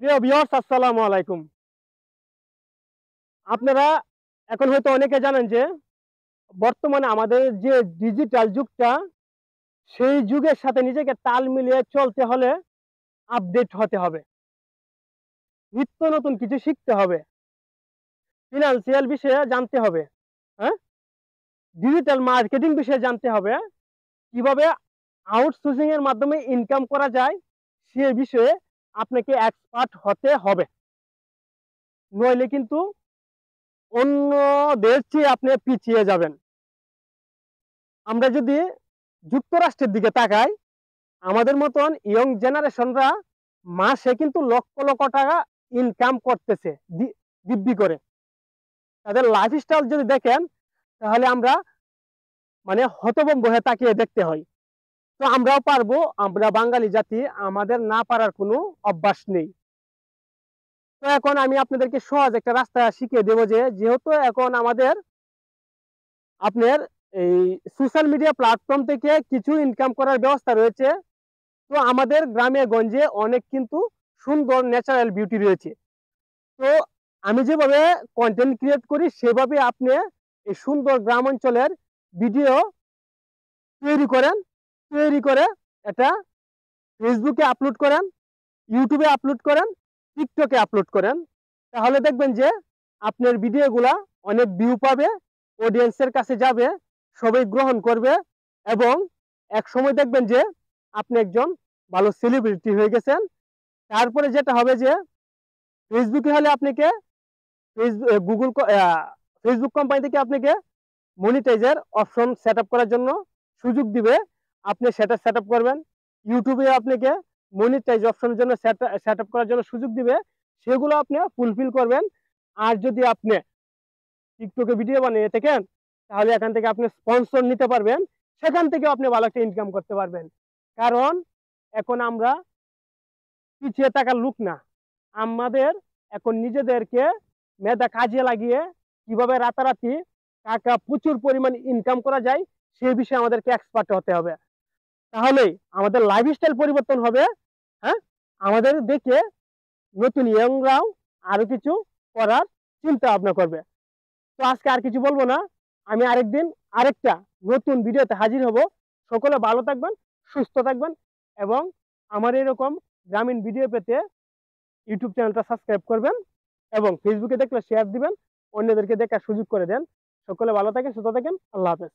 প্রিয় ভিউয়ার্স, আসসালামু আলাইকুম। আপনারা এখন হয়তো অনেকে জানেন যে বর্তমানে আমাদের যে ডিজিটাল যুগটা, সেই যুগের সাথে নিজেকে তাল মিলিয়ে চলতে হলে আপডেট হতে হবে। নিত্য নতুন কিছু শিখতে হবে। ফিন্যান্সিয়াল বিষয়ে জানতে হবে। হ্যাঁ? ডিজিটাল মার্কেটিং বিষয়ে জানতে হবে। কিভাবে আউটসোর্সিং এর মাধ্যমে ইনকাম করা যায় সে বিষয়ে আপনাকে এক্সপার্ট হতে হবে। নইলে কিন্তু অন্যদের চেয়ে আপনি পিছিয়ে যাবেন। আমরা যদি যুক্তরাষ্ট্রের দিকে তাকাই, আমাদের মতন ইয়ং জেনারেশনরা মাসে কিন্তু লক্ষ লক্ষ টাকা ইনকাম করতেছে দিব্যি করে। তাদের লাইফস্টাইল যদি দেখেন, তাহলে আমরা মানে হতভম্ব হয়ে তাকিয়ে দেখতে হয়। তো আমরাও পারবো, আমরা বাঙালি জাতি, আমাদের না পারার কোনো অভ্যাস নেই। তো এখন আমি আপনাদেরকে সহজ একটা রাস্তা শিখিয়ে দেবো যে, যেহেতু এখন আমাদের আপনার এই সোশ্যাল মিডিয়া প্ল্যাটফর্ম থেকে কিছু ইনকাম করার ব্যবস্থা রয়েছে। তো আমাদের গ্রামে গঞ্জে অনেক কিন্তু সুন্দর ন্যাচারাল বিউটি রয়েছে। তো আমি যেভাবে কন্টেন্ট ক্রিয়েট করি, সেভাবে আপনি এই সুন্দর গ্রাম অঞ্চলের ভিডিও তৈরি করেন। তৈরি করে এটা ফেসবুকে আপলোড করেন, ইউটিউবে আপলোড করেন, টিকটকে আপলোড করেন। তাহলে দেখবেন যে আপনার ভিডিওগুলা অনেক ভিউ পাবে, অডিয়েন্সের কাছে যাবে, সবাই গ্রহণ করবে এবং এক সময় দেখবেন যে আপনি একজন ভালো সেলিব্রিটি হয়ে গেছেন। তারপরে যেটা হবে যে ফেসবুকে হলে আপনাকে গুগল ফেসবুক কোম্পানি থেকে আপনাকে মনিটাইজার অপশন সেট আপ করার জন্য সুযোগ দিবে। আপনি সেটা সেট আপ করবেন। ইউটিউবে আপনাকে মনিটাইজ অপশনের জন্য সেট আপ করার জন্য সুযোগ দিবে। সেগুলো আপনি ফুলফিল করবেন। আর যদি আপনি টিকটকে ভিডিও বানিয়ে থাকেন, তাহলে এখান থেকে আপনি স্পন্সর নিতে পারবেন। সেখান থেকে আপনি ভালো একটা ইনকাম করতে পারবেন। কারণ এখন আমরা পিছিয়ে থাকার লোক না। আমাদের এখন নিজেদেরকে মেধা কাজে লাগিয়ে কিভাবে রাতারাতি টাকা প্রচুর পরিমাণ ইনকাম করা যায়, সেই বিষয়ে আমাদেরকে এক্সপার্ট হতে হবে। তাহলেই আমাদের লাইফস্টাইল পরিবর্তন হবে। হ্যাঁ, আমাদের দেখে নতুন ইয়ংরাও আরো কিছু করার চিন্তা ভাবনা করবে। তো আজকে আর কিছু বলবো না। আমি আরেকদিন আরেকটা নতুন ভিডিওতে হাজির হব। সকলে ভালো থাকবেন, সুস্থ থাকবেন এবং আমার এরকম গ্রামীণ ভিডিও পেতে ইউটিউব চ্যানেলটা সাবস্ক্রাইব করবেন এবং ফেসবুকে দেখলে শেয়ার দিবেন, অন্যদেরকে দেখার সুযোগ করে দেন। সকলে ভালো থাকেন, সুস্থ থাকেন। আল্লাহ হাফেজ।